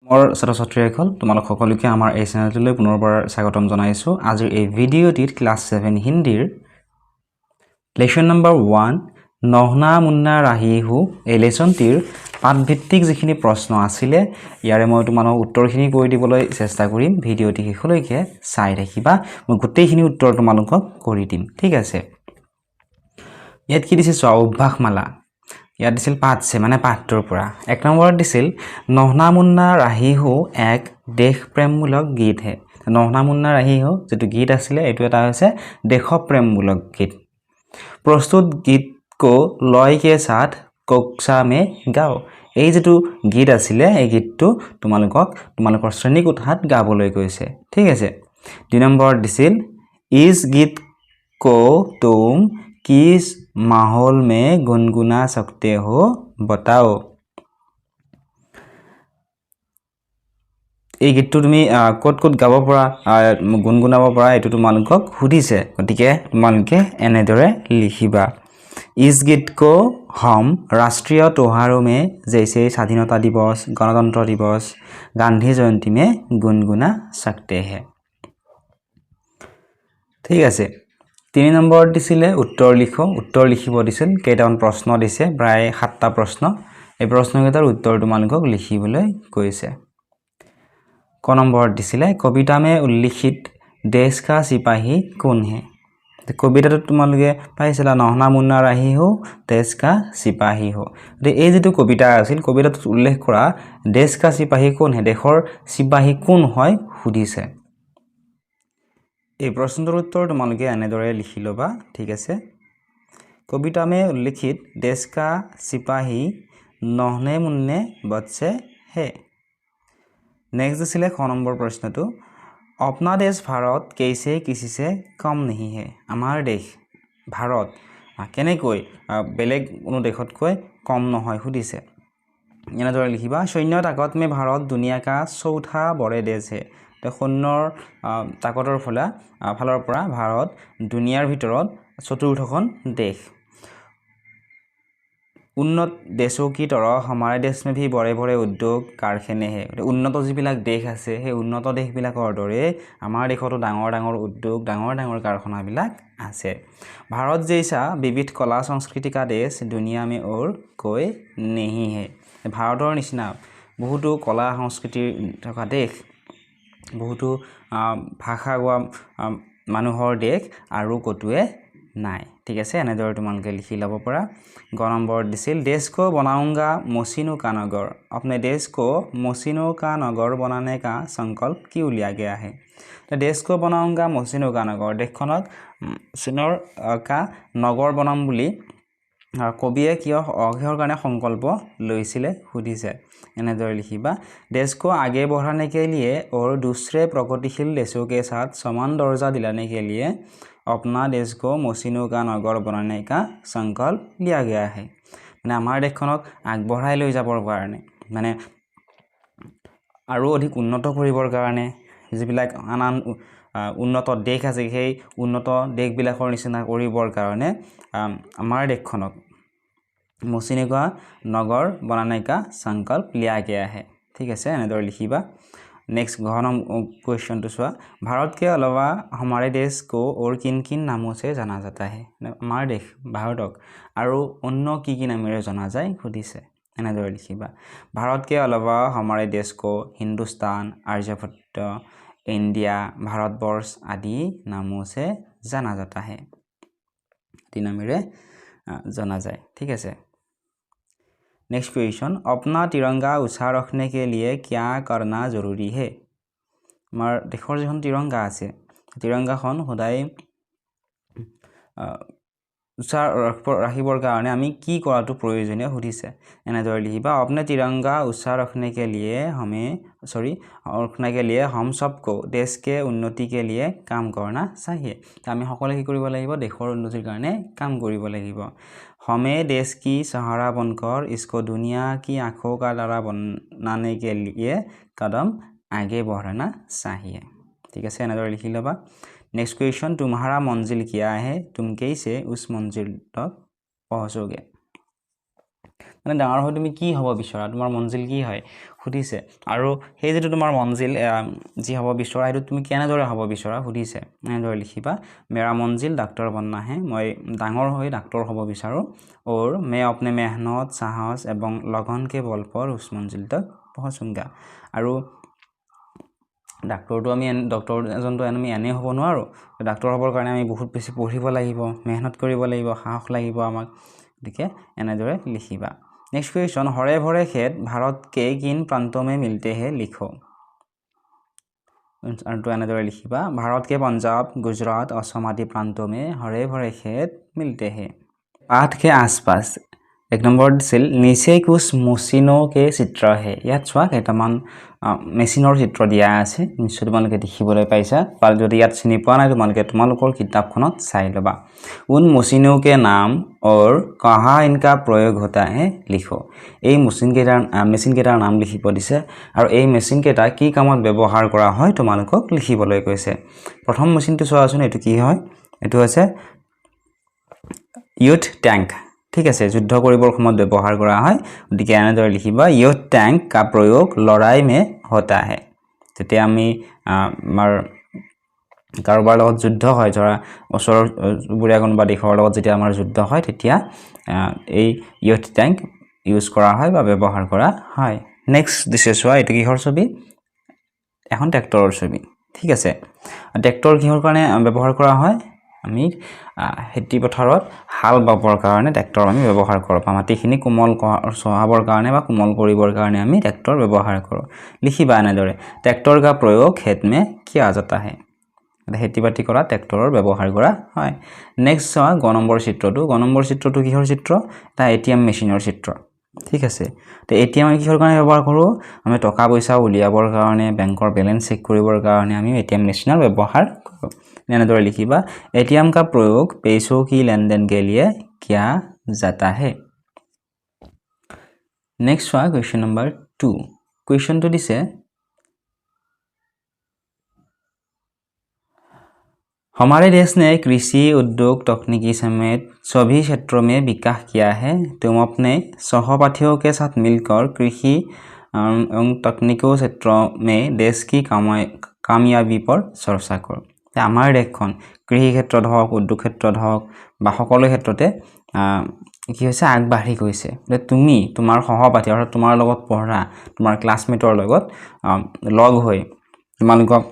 মোৰ ছাত্ৰ-ছাত্ৰীসকল তোমালোক সকলোকে আমাৰ এই চেনেলটোলৈ পুনৰবাৰ স্বাগতম জনাইছোঁ। আজিৰ এই ভিডিঅ'টিত ক্লাছ 7 হিন্দীৰ লেসন নম্বৰ 1 নহনা মুন্না ৰাহি হু এই লেসনটিৰ পাঠভিত্তিক যিখিনি প্ৰশ্ন আছিলে ইয়াৰে মই তোমালোকক উত্তৰখিনি কৈ দিবলৈ চেষ্টা কৰিম। ভিডিঅ'টি শেষলৈকে চাই থাকিবা, মই গোটেইখিনি উত্তৰ তোমালোকক কৰি দিম। ঠিক আছে, ইয়াত কি দিছে চোৱা, অভ্যাসমালা। ইয়াত দিছিল পাঠছে মানে পাঠটোৰ পৰা। এক নম্বৰত দিছিল নহনা মুন্না ৰাহি হু এক দেশপ্ৰেমমূলক গীত হে। নহনা মুন্না ৰাহি হু যেটো গীত আছিলে এইটো এটা হৈছে দেশপ্ৰেমমূলক গীত। প্ৰস্তুত গীত কো লয় কে সাথ কক্ষা মে গাও। এই যেটো গীত আছিলে এই গীতটো তোমালোকৰ শ্ৰেণী কোঠাত গাবলৈ কৈছে। ঠিক আছে, 2 নম্বৰত দিছিল ইস গীত কো তুম किस माहौल में गुनगुना सकते हो बताओ। এই গীতটো তুমি কত গাব পৰা গুনগুনাব পৰা এটো তোমালোকক সুধিছে, গতিকে তোমালোকে এনেদৰে লিখিবা। इस गीत को हम राष्ट्रीय त्योहारों में जैसे स्वाधीनता दिवस, गणतंत्र दिवस, गांधी जयंती में गुनगुना सकते हैं। ঠিক আছে, 3 নম্বৰত দিছিলে উত্তৰ লিখো। উত্তৰ লিখিব দিছিল, কেইটামান প্ৰশ্ন দিছে, প্ৰায় 7টা প্ৰশ্ন। এই প্ৰশ্নকেইটাৰ উত্তৰ তোমালোকক লিখিবলৈ কৈছে। ক নম্বৰত দিছিলে কবিতা মে উল্লিখিত দেশ কা সিপাহী কোন হে। কবিতাটো তোমালোকে পাইছিলা নহনা মুন্না ৰাহি হু দেশ কা সিপাহী হু। এই যেটো কবিতা আছিল, কবিতাটোত উল্লেখ কৰা দেশ কা সিপাহী কোন হে, দেশৰ সিপাহী কোন হয় সুধিছে। এই প্ৰশ্নটোৰ উত্তৰ তোমালোকে এনেদৰে লিখি ল'বা। ঠিক আছে, কবিতা মে উল্লিখিত দেশ কা সিপাহী নহনে মুন্নে বচ্চে হে। নেক্সট দিছিলে খ নম্বৰ প্ৰশ্নটো अपना देश भारत कैसे किसी से कम नहीं है। আমাৰ দেশ ভাৰত কেনেকৈ বেলেগ কোনো দেশতকৈ কম নহয় সুধিছে। এনেদৰে লিখিবা সৈন্য তাকত মে ভাৰত দুনিয়া কা চৌথা বড়ে দেশ হে। সৈন্যৰ তাকতৰ ফালৰ পৰা ভাৰত দুনিয়াৰ ভিতৰত চতুৰ্থখন দেশ। উন্নত দেশों की तरह हमारे देश में भी बड़े बड़े उद्योग कारखाने हैं। উন্নত যিবিলাক দেশ আছে সেই উন্নত দেশবিলাকৰ দৰে আমাৰ দেশতো ডাঙৰ ডাঙৰ উদ্যোগ ডাঙৰ ডাঙৰ কাৰখানাবিলাক আছে। भारत जैसा विविध कला संस्कृति का देश दुनिया में और कोई नहीं है। ভাৰতৰ নিচিনা বহুতো কলা সংস্কৃতি থকা দেশ, বহুতো ভাষা কোৱা মানুহৰ দেশ আৰু কতোৱে নাই। ঠিক আছে, এনেদৰে তোমালোকে লিখি ল'ব পৰা। গ নম্বৰ দিছিল देश को बनाऊंगा मोसिनो का नगर। अपने देश को मोसिनो का नगर बनाने का संकल्प क्यों लिया गया है। देश को बनाऊंगा मोसिनो का नगर, देशखनक চীনৰ का নগৰ বনাম বুলি কবিয়ে কিহৰ কাৰণে সংকল্প লৈছিলে সুধিছে। এনেদৰে লিখিবা देश को आगे बढ़ाने के लिए और दूसरे प्रगतिशील देशों के साथ समान दर्जा दिलाने के लिए अपना देश को मोसिनो का नगर बनाने का संकल्प लिया गया है। মানে আমাৰ দেশখনক আগবঢ়াই লৈ যাবৰ কাৰণে, মানে আৰু অধিক উন্নত কৰিবৰ কাৰণে যিবিলাক আন উন্নত দেশ আছে সেই উন্নত দেশবিলাকৰ নিচিনা কৰিবৰ কাৰণে আমাৰ দেশখনক मोसिनो का नगर बनाने का संकल्प लिया गया है। ठीक আছে, এনেদৰে লিখিবা। नेक्स्ट घन क्वेश्चन तो चुआ भारत के अलावा हमारे देश को और किन किन नामों से जाना जाता है। हमारे देश भारतक আৰু অন্য কি কি নামেৰে জনা যায় সুধিছে। এনেদৰে লিখিবা भारत के अलावा हमारे देश को हिंदुस्तान, आर्यभट्ट, इंडिया, भारतवर्ष आदि नामों से जाना जाता है। तीन नामेৰে জনা যায়। ঠিক আছে, नेक्स्ट क्वेश्चन अपना तिरंगा ऊंचा रखने के लिए क्या करना जरूरी है। আমাৰ দেশৰ যিখন তিৰংগা আছে তিৰংগাখন সদায় ऊंचा ৰাখিবৰ কাৰণে আমি কি কৰাটো প্ৰয়োজনীয় সুধিছে। এনেদৰে লিখিবা अपने तिरंगा ऊंचा रखने के लिए हम सबको देश के उन्नति के लिए काम करना चाहिए। আমি সকলোৱে কি কৰিব লাগিব, দেশৰ উন্নতিৰ কাৰণে কাম কৰিব লাগিব। हमें देश की सहारा बनकर इसको दुनिया की आंखों का तारा बनाने के लिए कदम आगे बढ़ाना चाहिए। ठीक है, এনেদৰে লিখি ল'বা। नेक्स्ट क्वेश्चन तुम्हारा मंजिल क्या है, तुम कैसे उस मंजिल तक पहुँचोगे। মানে ডাঙৰ হৈ তুমি কি হ'ব বিচৰা, তোমাৰ মঞ্জিল কি হয় সুধিছে। আৰু সেই যিটো তোমাৰ মঞ্জিল যি হ'ব বিচৰা সেইটো তুমি কেনেদৰে হ'ব বিচৰা সুধিছে। এনেদৰে লিখিবা, মেৰা মঞ্জিল ডাক্তৰ বননা হে, মই ডাঙৰ হৈ ডাক্তৰ হ'ব বিচাৰোঁ। और मैं अपने मेहनत साहस এবং লগন के बल पर उस मंजिल तक पहुँचूंगा। আৰু ডাক্তৰটো আমি ডক্তৰ এজনটো আমি এনেই হ'ব নোৱাৰোঁ। ডাক্তৰ হ'বৰ কাৰণে আমি বহুত বেছি পঢ়িব লাগিব, মেহনত কৰিব লাগিব, সাহস লাগিব আমাক। গতিকে এনেদৰে লিখিবা। নেক্সট কুৱেশ্যন, हरे भरे खेत भारत के किन प्रांतों में मिलते हैं लिखो। आंसरটো এনেদৰে लिखिबा, भारत के पंजाब गुजरात असम आदि प्रांतों में हरे भरे खेत मिलते हैं। पाठ के आसपास 1 নম্বৰ দিছিল, नीचे कुछ मशीनों के चित्र है। ইয়াত চোৱা কেইটামান মেচিনৰ চিত্ৰ দিয়া আছে, নিশ্চয় তোমালোকে দেখিবলৈ পাইছা। বা যদি ইয়াত চিনি পোৱা নাই তোমালোকে তোমালোকৰ কিতাপখনত চাই ল'বা। उन मशीनों के नाम और कहाँ इनका प्रयोग होता है लिखो। এই মেচিন কেইটাৰ নাম লিখিব দিছে আৰু এই মেচিন কেইটা কি কামত ব্যৱহাৰ কৰা হয় তোমালোকক লিখিবলৈ কৈছে। প্ৰথম মেচিনটো চোৱাচোন, এইটো কি হয়, এইটো হৈছে ইউথ ট্যাঙ্ক। ঠিক আছে, যুদ্ধ কৰিবৰ সময়ত ব্যৱহাৰ কৰা হয়। গতিকে এনেদৰে লিখিবা, ইউথ ট্যাঙ্ক কা প্ৰয়োগ লৰাই মে হতা হে। যেতিয়া আমি আমাৰ কাৰোবাৰ লগত যুদ্ধ হয়, ধৰা ওচৰৰ চুবুৰীয়া কোনোবা দেশৰ লগত যেতিয়া আমাৰ যুদ্ধ হয়, তেতিয়া এই ইউথ ট্যাঙ্ক ইউজ কৰা হয় বা ব্যৱহাৰ কৰা হয়। নেক্সট দিছে চোৱা, এইটো কিহৰ ছবি, এখন ট্ৰেক্টৰৰ ছবি। ঠিক আছে, ট্ৰেক্টৰ কিহৰ কাৰণে ব্যৱহাৰ কৰা হয়, আমি খেতি পথাৰত হাল বাবৰ কাৰণে ট্ৰেক্টৰ আমি ব্যৱহাৰ কৰোঁ। মাটিখিনি কোমল চহাবৰ কাৰণে বা কোমল কৰিবৰ কাৰণে আমি ট্ৰেক্টৰ ব্যৱহাৰ কৰোঁ। লিখিবা এনেদৰে, ট্ৰেক্টৰ কা প্ৰয়োগ খেত মে কিয়া যাতা হে। খেতি বাতি কৰা ট্ৰেক্টৰৰ ব্যৱহাৰ কৰা হয়। নেক্সট চোৱা, গ নম্বৰ চিত্ৰটো। গ নম্বৰ চিত্ৰটো কিহৰ চিত্ৰ, এটা ATM মেচিনৰ চিত্ৰ। ঠিক আছে, তো ATM আমি কিহৰ কাৰণে ব্যৱহাৰ কৰোঁ, আমি টকা পইচা উলিয়াবৰ কাৰণে, বেংকৰ বেলেঞ্চ চেক কৰিবৰ কাৰণে আমি ATM মেচিনৰ ব্যৱহাৰ কৰোঁ। এনেদৰে লিখিবা, ATM का प्रयोग पैसों की लेन देन के लिए किया जाता है। नेक्स्ट चुआ क्वेश्चन नंबर 2। क्वेश्चन तो दिसे, हमारे देश ने कृषि उद्योग तकनीकी समेत सभी क्षेत्रों में विकास किया है। तुम अपने सहपाठियों के साथ मिलकर कृषि एवं तकनीकों क्षेत्रों में देश की कामयाबी पर चर्चा करो। আমাৰ দেশখন কৃষি ক্ষেত্ৰত হওক, উদ্যোগ ক্ষেত্ৰত হওক বা সকলো ক্ষেত্ৰতে কি হৈছে, আগবাঢ়ি গৈছে। তুমি তোমাৰ সহপাঠী অৰ্থাৎ তোমাৰ লগত পঢ়া তোমাৰ ক্লাছমেটৰ লগত লগ হৈ তোমালোকক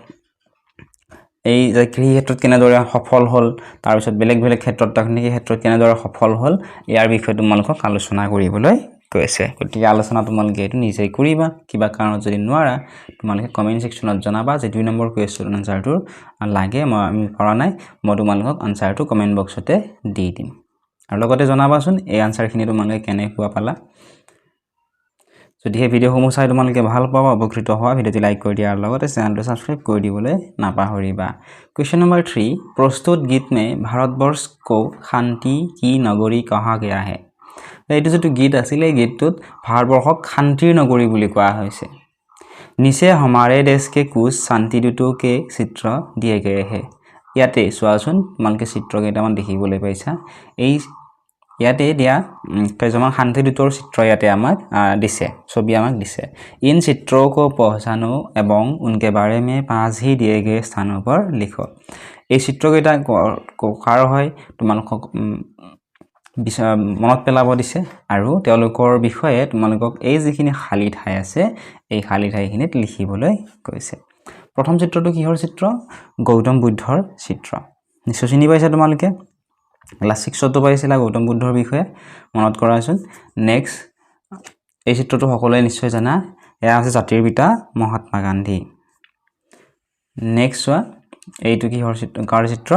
এই যে কৃষি ক্ষেত্ৰত কেনেদৰে সফল হ'ল, তাৰপিছত বেলেগ বেলেগ ক্ষেত্ৰত তকনিকি ক্ষেত্ৰত কেনেদৰে সফল হ'ল, ইয়াৰ বিষয়ে তোমালোকক আলোচনা কৰিবলৈ কৈছে। গতিকে আলোচনা তোমালোকে এইটো নিজেই কৰিবা। কিবা কাৰণত যদি নোৱাৰা তোমালোকে কমেণ্ট ছেকশ্যনত জনাবা যে 2 নম্বৰ কুৱেশ্যন আনচাৰটো লাগে, আমি কৰা নাই, মই তোমালোকক আনচাৰটো কমেণ্ট বক্সতে দি দিম। আৰু লগতে জনাবাচোন এই আনচাৰখিনি তোমালোকে কেনেকুৱা পালা। যদি এই ভিডিঅ'সমূহ চাই তোমালোকে ভাল পাবা, উপকৃত হোৱা, ভিডিঅ'টি লাইক কৰি দিয়াৰ লগতে চেনেলটো ছাবস্ক্ৰাইব কৰি দিবলৈ নাপাহৰিবা। क्वेश्चन नंबर 3, प्रस्तुत गीत में भारतवर्ष को शांति की नगरी कहा गया है। এইটো যেটো গীত আছিল, এই গীতটোত ভাৰতবৰ্ষক শান্তিৰ নগৰী বুলি কোৱা হৈছে। नीचे हमारे देश के कुछ शांति दूतों के चित्र दिए गए हैं। ইয়াতে চোৱাচোন তোমালোকে চিত্ৰ কেইটামান দেখিবলৈ পাইছা। এই ইয়াতে দিয়া কেইজনমান শান্তিদূতৰ চিত্ৰ ইয়াতে আমাক দিছে, ছবি আমাক দিছে। इन चित्रों को पहचानो एवं उनके बारे में 5 ही दिए गए स्थानों पर लिखो। এই চিত্ৰকেইটা কাৰ হয় তোমালোকক মনত পেলাব দিছে আৰু তেওঁলোকৰ বিষয়ে তোমালোকক এই যিখিনি খালী ঠাই আছে এই খালী ঠাইখিনিত লিখিবলৈ কৈছে। প্ৰথম চিত্ৰটো কিহৰ চিত্ৰ, গৌতম বুদ্ধৰ চিত্ৰ। নিশ্চয় চিনি পাইছা তোমালোকে, ক্লাছ 6ত পাইছিলা গৌতম বুদ্ধৰ বিষয়ে, মনত কৰাচোন। নেক্সট এই চিত্ৰটো সকলোৱে নিশ্চয় জানা, এয়া আছে জাতিৰ পিতা মহাত্মা গান্ধী। নেক্সট চোৱা, এইটো কিহৰ চিত্ৰ, কাৰ চিত্ৰ,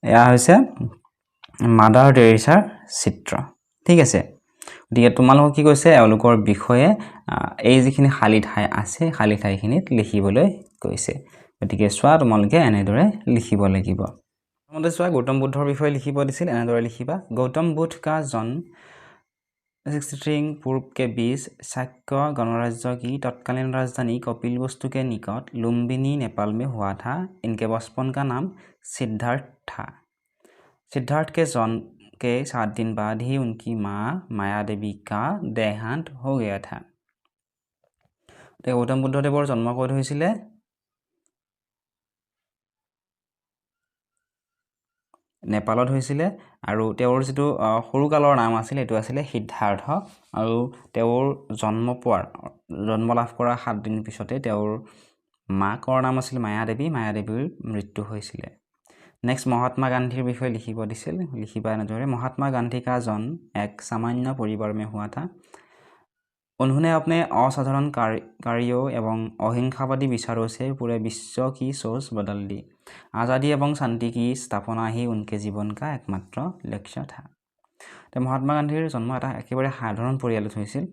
এয়া হৈছে মাদাৰ টেৰেছাৰ চিত্ৰ। ঠিক আছে, গতিকে তোমালোকক কি কৈছে, এওঁলোকৰ বিষয়ে এই যিখিনি খালী ঠাই আছে খালী ঠাইখিনিত লিখিবলৈ কৈছে। গতিকে চোৱা তোমালোকে এনেদৰে লিখিব লাগিব। প্ৰথমতে চোৱা গৌতম বুদ্ধৰ বিষয়ে লিখিব দিছিল, এনেদৰে লিখিবা। গৌতম বুদ্ধ का जन्म 63 पूर्व के बीच शाक्य गणराज्य की तत्कालीन राजधानी कपिलवस्तु के निकट लुम्बिनी नेपाल में हुआ था। इनके बचपन का नाम सिद्धार्थ था। सिद्धार्थ के के 7 दिन बाद ही उनकी माँ माया देवी का देहांत हो गया था। গৌতম বুদ্ধদেৱৰ জন্ম ক'ত হৈছিলে? নেপালত হৈছিলে আৰু তেওঁৰ যিটো সৰুকালৰ নাম আছিল এইটো আছিলে সিদ্ধাৰ্থ আৰু তেওঁৰ জন্ম লাভ কৰা 7 দিন পিছতে তেওঁৰ মাকৰ নাম আছিল মায়া দেৱীৰ মৃত্যু হৈছিলে। नेक्स्ट महात्मा गांधी विषय लिखिब दिছিল लिखिबा এনেদৰে महात्मा गांधी का जन्म एक सामान्य परिवार में हुआ था। उन्होंने अपने असाधारण कार्यों एवं अहिंसावादी विचारों से पूरे विश्व की सोच बदल दी। आज़ादी एवं शांति की स्थापना ही उनके जीवन का एकमात्र लक्ष्य था। तो महात्मा गांधीर जन्म এটা একেবাৰে সাধাৰণ পৰিয়ালত হৈছিল।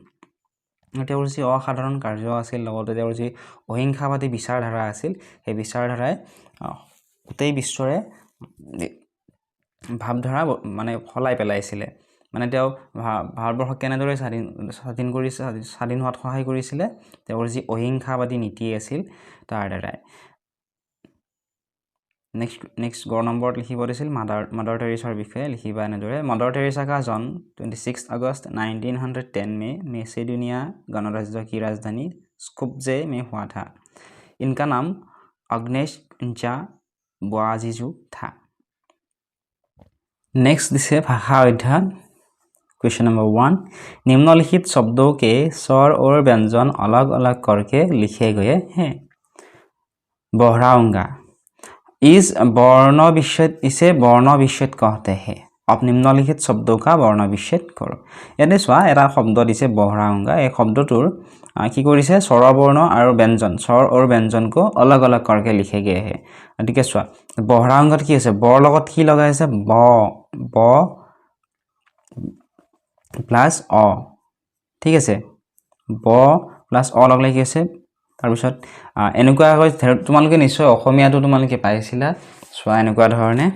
তেওঁৰ যি অসাধাৰণ কাৰ্য আছিল লগতে তেওঁৰ যি অহিংসাবাদী বিচাৰধাৰা আছিল সেই বিচাৰধাৰাই গোটেই বিশ্বৰে ভাৱধাৰা মানে ফলাই পেলাইছিলে। মানে তেওঁ ভাৰতবৰ্ষক কেনেদৰে স্বাধীন হোৱাত সহায় কৰিছিলে তেওঁৰ যি অহিংসাবাদী নীতি আছিল তাৰ দ্বাৰাই। नेक्स्ट গ নম্বৰত লিখিব দিছিল मदर टेरेसा বিষয়ে লিখিবা এনেদৰে मदर टेरेसा का जन्म 26 अगस्त 1910 में मैसेडोनिया गणराज्य की राजधानी स्कुप्जे में हुआ था। इनका नाम अग्नेश इंचा बुआजिजू था। नेक्स्ट दिसे भाषा अध्ययन क्वेश्चन नंबर 1 निम्नलिखित शब्दों के स्वर और व्यंजन अलग अलग करके लिखे गए हैं। बहराउंगा इसे वर्ण विच्छेद कहते हैं। अब निम्नलिखित शब्दों का वर्ण विच्छेद करो। यानी चोৱা এটা শব্দ দিছে बहराउंगा এই শব্দটোৰ কি কৰিছে স্বৰবৰ্ণ আৰু ব্যঞ্জন স্বৰ আৰু ব্যঞ্জন को अलग अलग करके लिखे गए हैं। ঠিক আছে চোৱা बहराउंगाত কি আছে বৰ লগত কি লগাইছে ব প্লাস অ ঠিক আছে ব প্লাস অ লগলাই কি আছে তাৰ পিছত এনেকুৱা হয় তোমালোকে নিশ্চয় অসমীয়াটো তোমালোকে পাইছিলা চোৱা এনেকুৱা ধৰণে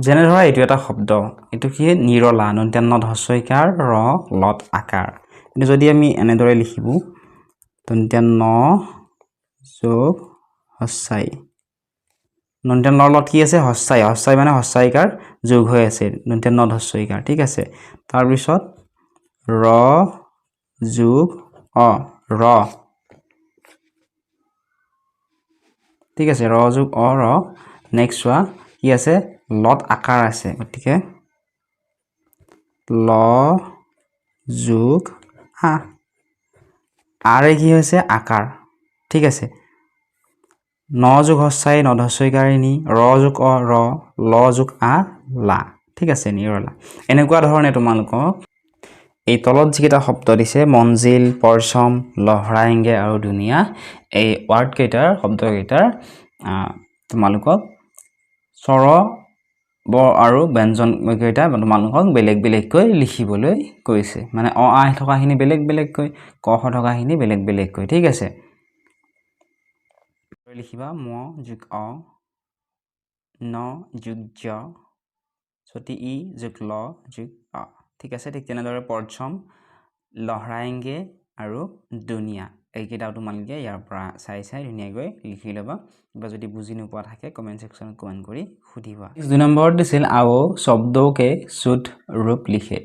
যেনে ধৰা এইটো এটা শব্দ এইটো কি নিৰলা নন্ত্যান্ন হস্যইকাৰ ৰ লত আকাৰ কিন্তু যদি আমি এনেদৰে লিখিবো নন্ত্যান্ন যোগ হস্যই নন্ত্যান্ন লত কি আছে হস্যই মানে হস্যইকাৰ যোগ হৈ আছে নন্ত্যান্ন হস্যইকাৰ ঠিক আছে তাৰ পিছত ৰ যোগ অ ৰ ঠিক আছে ৰ যোগ অ ৰ নেক্সট চোৱা কি আছে লত আকাৰ আছে গতিকে ল যোগ আ আৰে কি হৈছে আকাৰ ঠিক আছে ন যোগ হস্যই নধস্যইকাৰিনী ৰ যোগ অ ৰ ল যোগ আ লা ঠিক আছে নিৰলা এনেকুৱা ধৰণে তোমালোকক এই তলত যিটা শব্দ দিছে মঞ্জিল পৰচম লহৰাইঙ্গে আৰু দুনিয়া এই ওয়াৰ্ড কেইটাৰ শব্দ কেইটাৰ তোমালোকক স্বৰ আৰু ব্যঞ্জন কেইটা তোমালোকক বেলেগ বেলেগকৈ লিখিবলৈ কৈছে মানে অ আ থকাখিনি বেলেগ বেলেগকৈ ক খ থকাখিনি বেলেগ বেলেগকৈ ঠিক আছে লিখিবা ম যোগ অ ন যোগ জ সতি ই যোগ ল যোগ অ ঠিক আছে ঠিক তেনেদৰে পৰচম লহৰাইঙ্গে আৰু দুনিয়া এইকেইটাও তোমালোকে ইয়াৰ পৰা চাই ধুনীয়াকৈ লিখি ল'বা বা যদি বুজি নোপোৱা থাকে কমেন্ট সেকশনত কমেন্ট কৰি সুধিবা 2 নম্বৰ দিছিল आओ शब्दों के शुद्ध रूप लिखे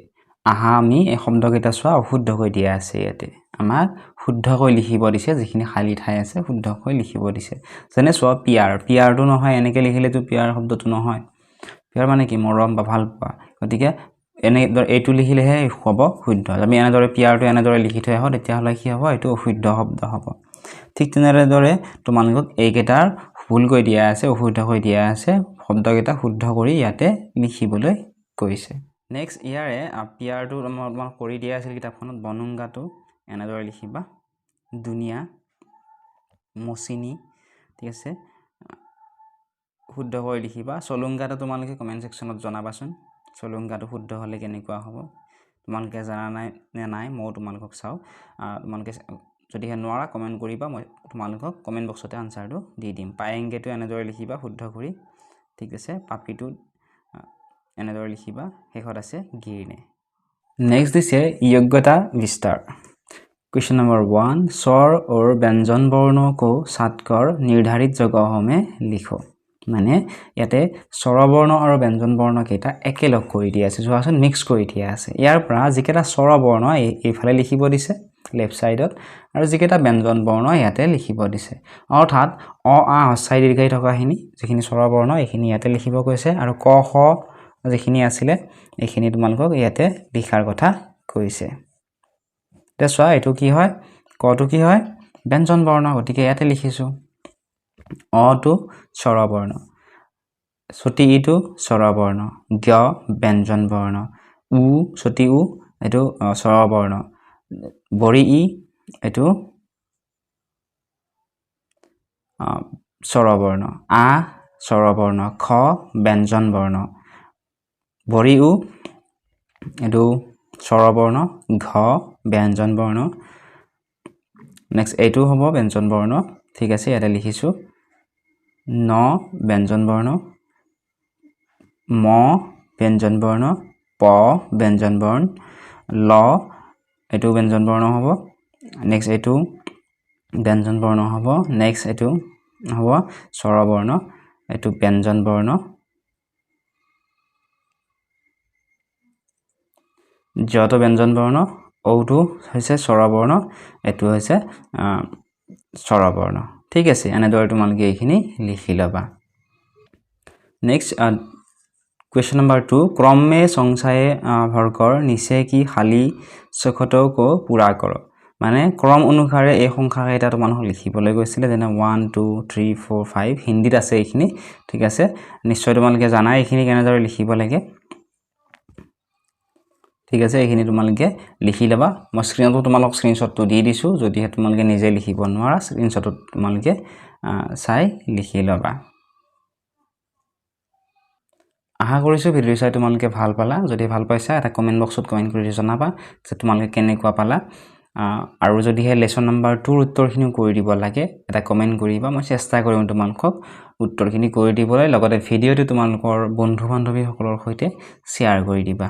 আহা আমি এই শব্দকেইটা চোৱা অশুদ্ধকৈ দিয়া আছে ইয়াতে আমাক শুদ্ধকৈ লিখিব দিছে যিখিনি খালি ঠাই আছে শুদ্ধকৈ লিখিব দিছে যেনে চোৱা পিয়াৰটো নহয় এনেকৈ লিখিলেতো পিয়াৰ শব্দটো নহয় পিয়াৰ মানে কি মৰম বা ভাল পোৱা গতিকে এনে এইটো লিখিলেহে হ'ব শুদ্ধ আমি এনেদৰে পিয়াৰটো এনেদৰে লিখি থৈ আহো তেতিয়া হলে কি হ'ব এইটো অশুদ্ধ শব্দ হ'ব ঠিক তেনেদৰে তোমালোকক এইকেইটাৰ ভুলকৈ দিয়া আছে অশুদ্ধকৈ দিয়া আছে শব্দকেইটা শুদ্ধ কৰি ইয়াতে লিখিবলৈ কৈছে নেক্সট ইয়াৰে পিয়াৰটো তোমাক কৰি দিয়া আছিল কিতাপখনত বনুংগাটো এনেদৰে লিখিবা দুনিয়া মচিনি ঠিক আছে শুদ্ধ কৰি লিখিবা চলুংগাটো তোমালোকে কমেন্ট সেকশনত জনাবাচোন চলুংগাটো শুদ্ধ হলে কেনেকুৱা হ'ব তোমালোকে জানা নাই মই তোমালোকক চাও তোমালোকে যদি নোৱাৰা কমেন্ট কৰিবা মই তোমালোকক কমেন্ট বক্সতে আনসাৰটো দি দিম পায়েংগেটো এনেদৰে লিখিবা শুদ্ধ কৰি ঠিক আছে পাপিটো এনেদৰে লিখিবা হেখত আছে গিৰনে नेक्स्ट दिसे योग्यता विस्तार क्वेश्चन नंबर 1 स्वर और व्यंजन वर्णों को सात कर निर्धारित जगहों में लिखो মানে ইয়াতে স্বৰবৰ্ণ আৰু ব্যঞ্জন বৰ্ণ কেইটা একেলগ কৰি দিয়া আছে যোৱাচোন মিক্স কৰি দিয়া আছে ইয়াৰ পৰা যিকেইটা স্বৰবৰ্ণ এইফালে লিখিব দিছে লেফট সাইডত আৰু যিকেইটা ব্যঞ্জন বৰ্ণ ইয়াতে লিখিব দিছে অৰ্থাৎ অ আ হস্যাই দীৰ্ঘাই থকাখিনি যিখিনি স্বৰবৰ্ণ এইখিনি ইয়াতে লিখিব কৈছে আৰু ক খ যিখিনি আছিল এইখিনি তোমালোকক ইয়াতে লিখাৰ কথা কৈছে তে চোৱা এটো কি হয় কটো কি হয় ব্যঞ্জন বৰ্ণ গতিকে ইয়াতে লিখিছো অ টু স্বৰবৰ্ণ ছটি ই টু স্বৰবৰ্ণ গ ব্যঞ্জন বৰ্ণ উ ছটি উ এটো স্বৰবৰ্ণ বৰি ই এটো স্বৰবৰ্ণ আ স্বৰবৰ্ণ খ ব্যঞ্জন বৰ্ণ বৰি উ এটো স্বৰবৰ্ণ ঘ ব্যঞ্জন বৰ্ণ নেক্সট এটো হ'ব ব্যঞ্জন বৰ্ণ ঠিক আছে ইয়াতে লিখিছো ন ব্যঞ্জন বৰ্ণ ম ব্যঞ্জন বৰ্ণ প ব্যঞ্জন বৰ্ণ ল এটো ব্যঞ্জন বৰ্ণ হ'ব নেক্সট এটো ব্যঞ্জন বৰ্ণ হ'ব নেক্সট এটো হ'ব স্বৰবৰ্ণ এটো ব্যঞ্জন বৰ্ণ যটো ব্যঞ্জন বৰ্ণ ওটো হৈছে স্বৰবৰ্ণ এটো হৈছে স্বৰবৰ্ণ ঠিক আছে এনেদৰে তোমালোকে এইখিনি লিখি লবা নেক্সট क्वेश्चन नंबर 2 क्रम में संख्याए भरकर नीचे की खाली चौखटों को पूरा करो माने क्रम अनुसारे এই সংখ্যা কেইটা তোমালোক লিখিবলৈ গৈছিল যেনে 1 2 3 4 5 হিন্দীত আছে এইখিনি ঠিক আছে নিশ্চয় তোমালোকে জানা এইখিনি কেনেদৰে লিখিব লাগে ঠিক আছে এইখিনি তোমালোকে লিখি লবা মই স্ক্ৰিনত তোমালোক স্ক্ৰিনশ্বটটো দি দিছো যদি তোমালোকে নিজে লিখিব নোৱাৰা স্ক্ৰিনশ্বটত তোমালোকে চাই লিখি লবা আশা কৰিছো ভিডিও চাই তোমালোকে ভাল পালা যদি ভাল পাইছা এটা কমেন্ট বক্সত কমেন্ট কৰি জনাবা যে তোমালোকে কেনেকুৱা পালা আৰু যদি হে লেসন নাম্বাৰ 2 উত্তৰখিনি কৰি দিব লাগে এটা কমেন্ট কৰিবা মই চেষ্টা কৰিম তোমালোকক উত্তৰখিনি কৰি দিবলৈ লগতে ভিডিওটো তোমালোকৰ বন্ধু বান্ধৱী সকলৰ সৈতে শেয়াৰ কৰি দিবা